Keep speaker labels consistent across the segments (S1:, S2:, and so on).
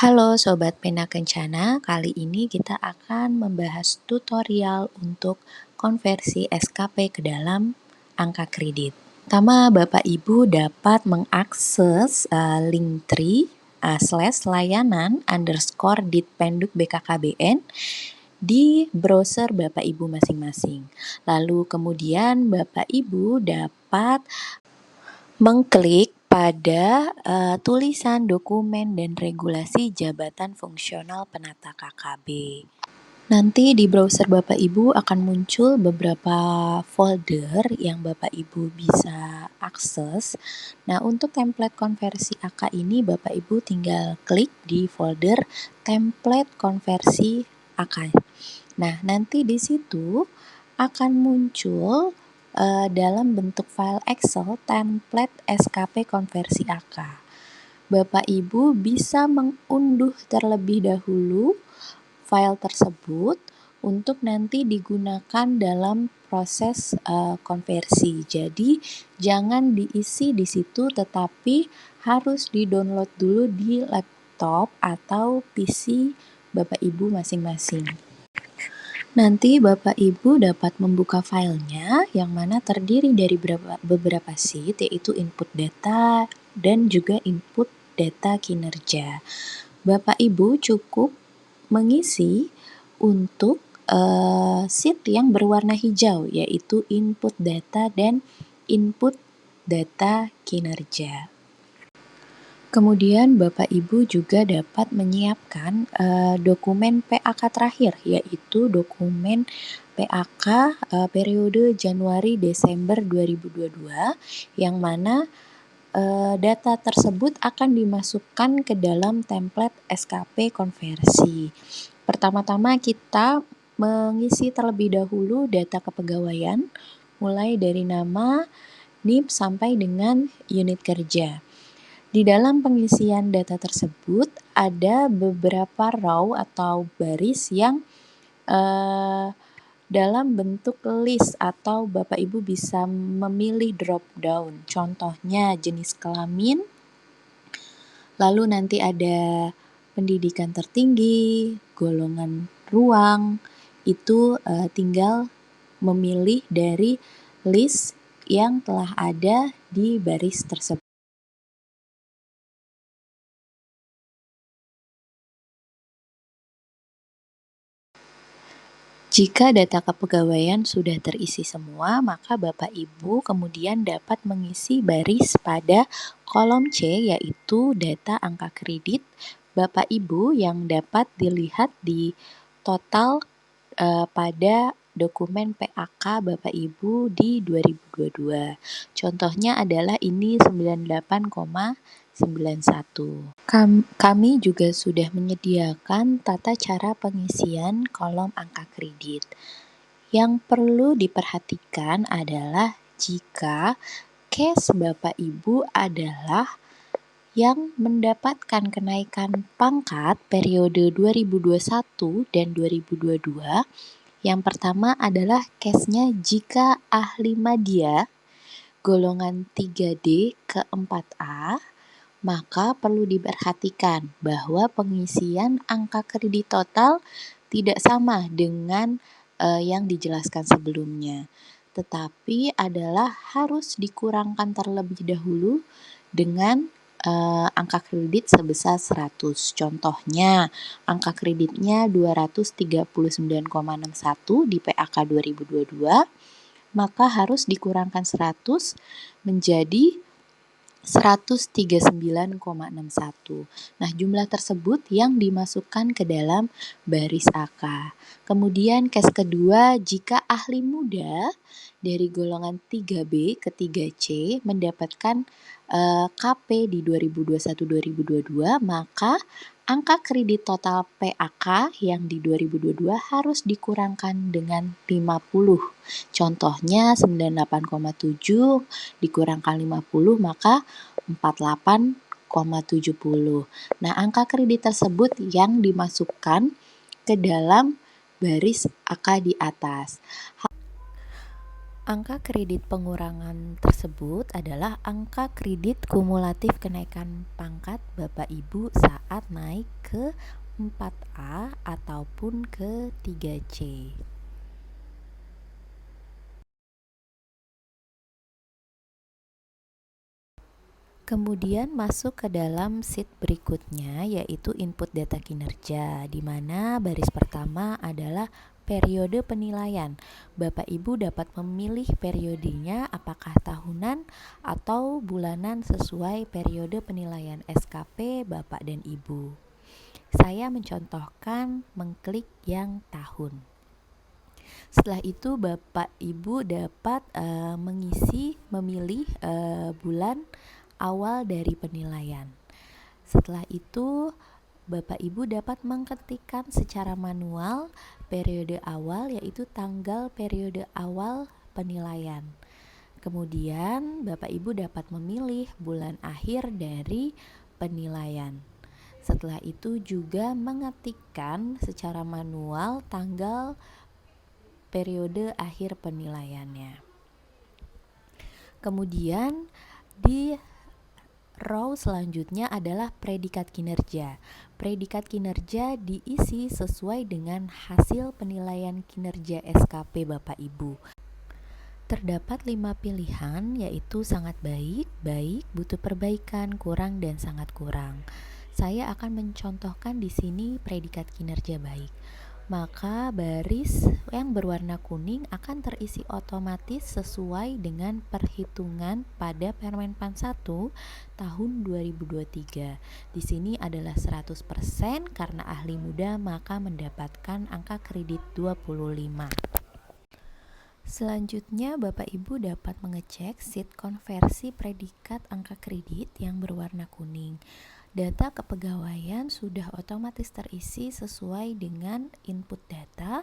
S1: Halo Sobat Pena Kencana, kali ini kita akan membahas tutorial untuk konversi SKP ke dalam angka kredit. Pertama, Bapak Ibu dapat mengakses Linktree /layanan_ditpenduk BKKBN di browser Bapak Ibu masing-masing. Lalu kemudian Bapak Ibu dapat mengklik pada tulisan dokumen dan regulasi Jabatan Fungsional Penata KKB. Nanti di browser Bapak Ibu akan muncul beberapa folder yang Bapak Ibu bisa akses. Nah, untuk template konversi AK ini Bapak Ibu tinggal klik di folder template konversi AK. Nah, nanti di situ akan muncul dalam bentuk file Excel template SKP konversi AK. Bapak Ibu bisa mengunduh terlebih dahulu file tersebut untuk nanti digunakan dalam proses konversi. Jadi jangan diisi di situ, tetapi harus di-download dulu di laptop atau PC Bapak Ibu masing-masing. Nanti Bapak Ibu dapat membuka filenya yang mana terdiri dari beberapa sheet, yaitu input data dan juga input data kinerja. Bapak Ibu cukup mengisi untuk sheet yang berwarna hijau, yaitu input data dan input data kinerja. Kemudian Bapak Ibu juga dapat menyiapkan dokumen PAK terakhir, yaitu dokumen PAK periode Januari-Desember 2022, yang mana data tersebut akan dimasukkan ke dalam template SKP konversi. Pertama-tama kita mengisi terlebih dahulu data kepegawaian, mulai dari nama, NIP sampai dengan unit kerja. Di dalam pengisian data tersebut ada beberapa row atau baris yang dalam bentuk list atau Bapak Ibu bisa memilih drop down. Contohnya jenis kelamin, lalu nanti ada pendidikan tertinggi, golongan ruang, itu tinggal memilih dari list yang telah ada di baris tersebut. Jika data kepegawaian sudah terisi semua, maka Bapak Ibu kemudian dapat mengisi baris pada kolom C, yaitu data angka kredit Bapak Ibu yang dapat dilihat di total pada dokumen PAK Bapak Ibu di 2022. Contohnya adalah ini 98,91. Kami juga sudah menyediakan tata cara pengisian kolom angka kredit. Yang perlu diperhatikan adalah jika case Bapak Ibu adalah yang mendapatkan kenaikan pangkat periode 2021 dan 2022. Yang pertama adalah case-nya jika ahli madya golongan 3D ke 4A, maka perlu diperhatikan bahwa pengisian angka kredit total tidak sama dengan yang dijelaskan sebelumnya, tetapi adalah harus dikurangkan terlebih dahulu dengan angka kredit sebesar 100. Contohnya, angka kreditnya 239,61 di PAK 2022, maka harus dikurangkan 100 menjadi 139,61. Nah, jumlah tersebut yang dimasukkan ke dalam baris AK. Kemudian case kedua, jika ahli muda dari golongan 3B ke 3C mendapatkan KP di 2021-2022, maka angka kredit total PAK yang di 2022 harus dikurangkan dengan 50. Contohnya 98,7 dikurangkan 50, maka 48,70. Nah, angka kredit tersebut yang dimasukkan ke dalam baris AK di atas. Angka kredit pengurangan tersebut adalah angka kredit kumulatif kenaikan pangkat Bapak Ibu saat naik ke 4A ataupun ke 3C. Kemudian masuk ke dalam sheet berikutnya, yaitu input data kinerja, di mana baris pertama adalah periode penilaian. Bapak Ibu dapat memilih periodenya apakah tahunan atau bulanan sesuai periode penilaian SKP Bapak dan Ibu. Saya mencontohkan mengklik yang tahun. Setelah itu Bapak Ibu dapat memilih bulan awal dari penilaian. Setelah itu Bapak Ibu dapat mengetikkan secara manual periode awal, yaitu tanggal periode awal penilaian. Kemudian Bapak Ibu dapat memilih bulan akhir dari penilaian. Setelah itu juga mengetikkan secara manual tanggal periode akhir penilaiannya. Kemudian di row selanjutnya adalah predikat kinerja. Predikat kinerja diisi sesuai dengan hasil penilaian kinerja SKP Bapak Ibu. Terdapat 5 pilihan, yaitu sangat baik, baik, butuh perbaikan, kurang, dan sangat kurang. Saya akan mencontohkan di sini predikat kinerja baik. Maka baris yang berwarna kuning akan terisi otomatis sesuai dengan perhitungan pada Permenpan 1 tahun 2023. Di sini adalah 100% karena ahli muda maka mendapatkan angka kredit 25. Selanjutnya Bapak Ibu dapat mengecek sheet konversi predikat angka kredit yang berwarna kuning. Data kepegawaian sudah otomatis terisi sesuai dengan input data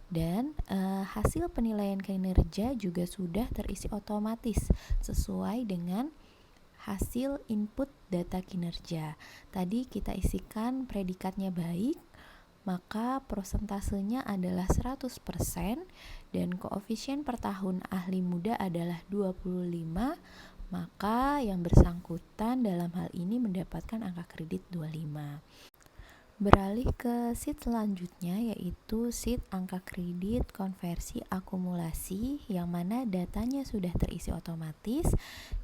S1: dan hasil penilaian kinerja juga sudah terisi otomatis sesuai dengan hasil input data kinerja. Tadi kita isikan predikatnya baik, maka prosentasenya adalah 100% dan koefisien per tahun ahli muda adalah 25, maka yang bersangkutan dalam hal ini mendapatkan angka kredit 25. Beralih ke sheet selanjutnya, yaitu sheet angka kredit konversi akumulasi, yang mana datanya sudah terisi otomatis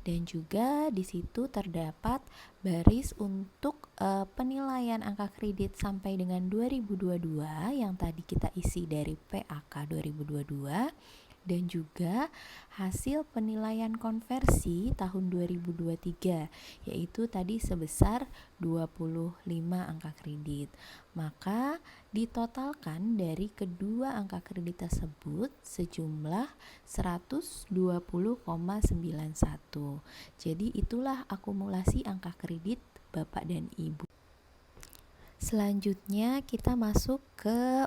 S1: dan juga di situ terdapat baris untuk penilaian angka kredit sampai dengan 2022 yang tadi kita isi dari PAK 2022, dan juga hasil penilaian konversi tahun 2023, yaitu tadi sebesar 25 angka kredit. Maka ditotalkan dari kedua angka kredit tersebut sejumlah 120,91. Jadi itulah akumulasi angka kredit Bapak dan Ibu. Selanjutnya kita masuk ke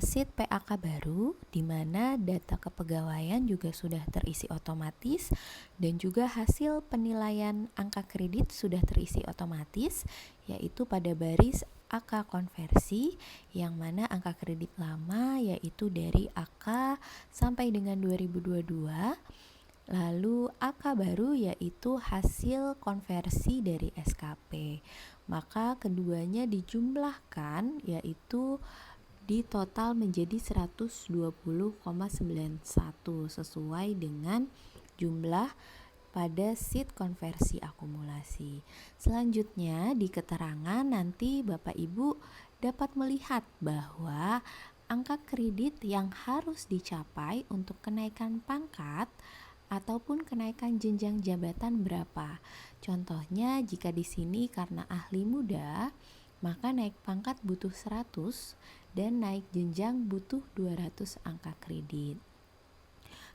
S1: sheet PAK baru, di mana data kepegawaian juga sudah terisi otomatis dan juga hasil penilaian angka kredit sudah terisi otomatis, yaitu pada baris AK konversi, yang mana angka kredit lama yaitu dari AK sampai dengan 2022. Lalu AK baru yaitu hasil konversi dari SKP. Maka keduanya dijumlahkan, yaitu di total menjadi 120,91 sesuai dengan jumlah pada sheet konversi akumulasi. Selanjutnya di keterangan nanti Bapak Ibu dapat melihat bahwa angka kredit yang harus dicapai untuk kenaikan pangkat ataupun kenaikan jenjang jabatan berapa. Contohnya jika di sini karena ahli muda, maka naik pangkat butuh 100 dan naik jenjang butuh 200 angka kredit.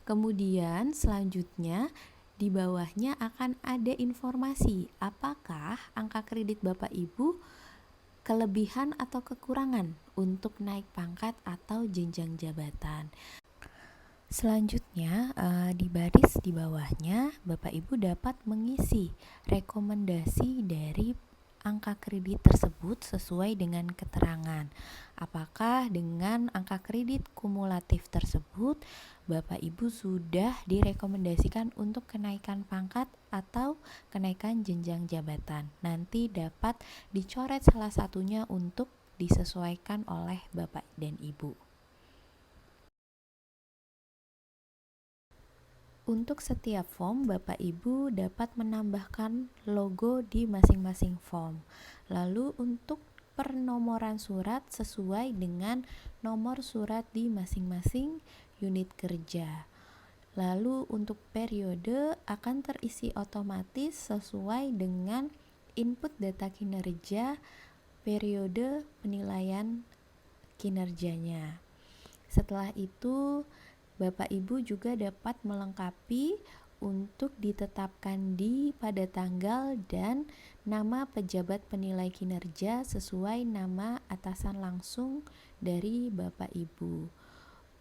S1: Kemudian selanjutnya di bawahnya akan ada informasi apakah angka kredit Bapak Ibu kelebihan atau kekurangan untuk naik pangkat atau jenjang jabatan. Selanjutnya di baris di bawahnya Bapak Ibu dapat mengisi rekomendasi dari angka kredit tersebut sesuai dengan keterangan. Apakah dengan angka kredit kumulatif tersebut Bapak Ibu sudah direkomendasikan untuk kenaikan pangkat atau kenaikan jenjang jabatan? Nanti dapat dicoret salah satunya untuk disesuaikan oleh Bapak dan Ibu. Untuk setiap form, Bapak Ibu dapat menambahkan logo di masing-masing form. Lalu untuk pernomoran surat sesuai dengan nomor surat di masing-masing unit kerja. Lalu untuk periode akan terisi otomatis sesuai dengan input data kinerja periode penilaian kinerjanya. Setelah itu Bapak Ibu juga dapat melengkapi untuk ditetapkan pada tanggal dan nama pejabat penilai kinerja sesuai nama atasan langsung dari Bapak Ibu.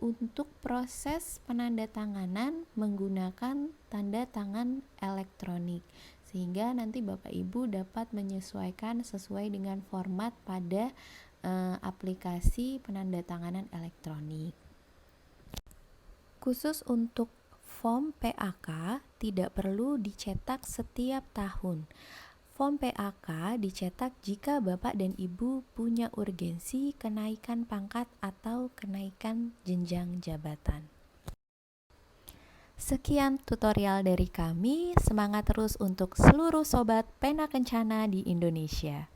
S1: Untuk proses penandatanganan menggunakan tanda tangan elektronik, sehingga nanti Bapak Ibu dapat menyesuaikan sesuai dengan format pada aplikasi penandatanganan elektronik. Khusus untuk form PAK tidak perlu dicetak setiap tahun. Form PAK dicetak jika Bapak dan Ibu punya urgensi kenaikan pangkat atau kenaikan jenjang jabatan. Sekian tutorial dari kami. Semangat terus untuk seluruh sobat pena kencana di Indonesia.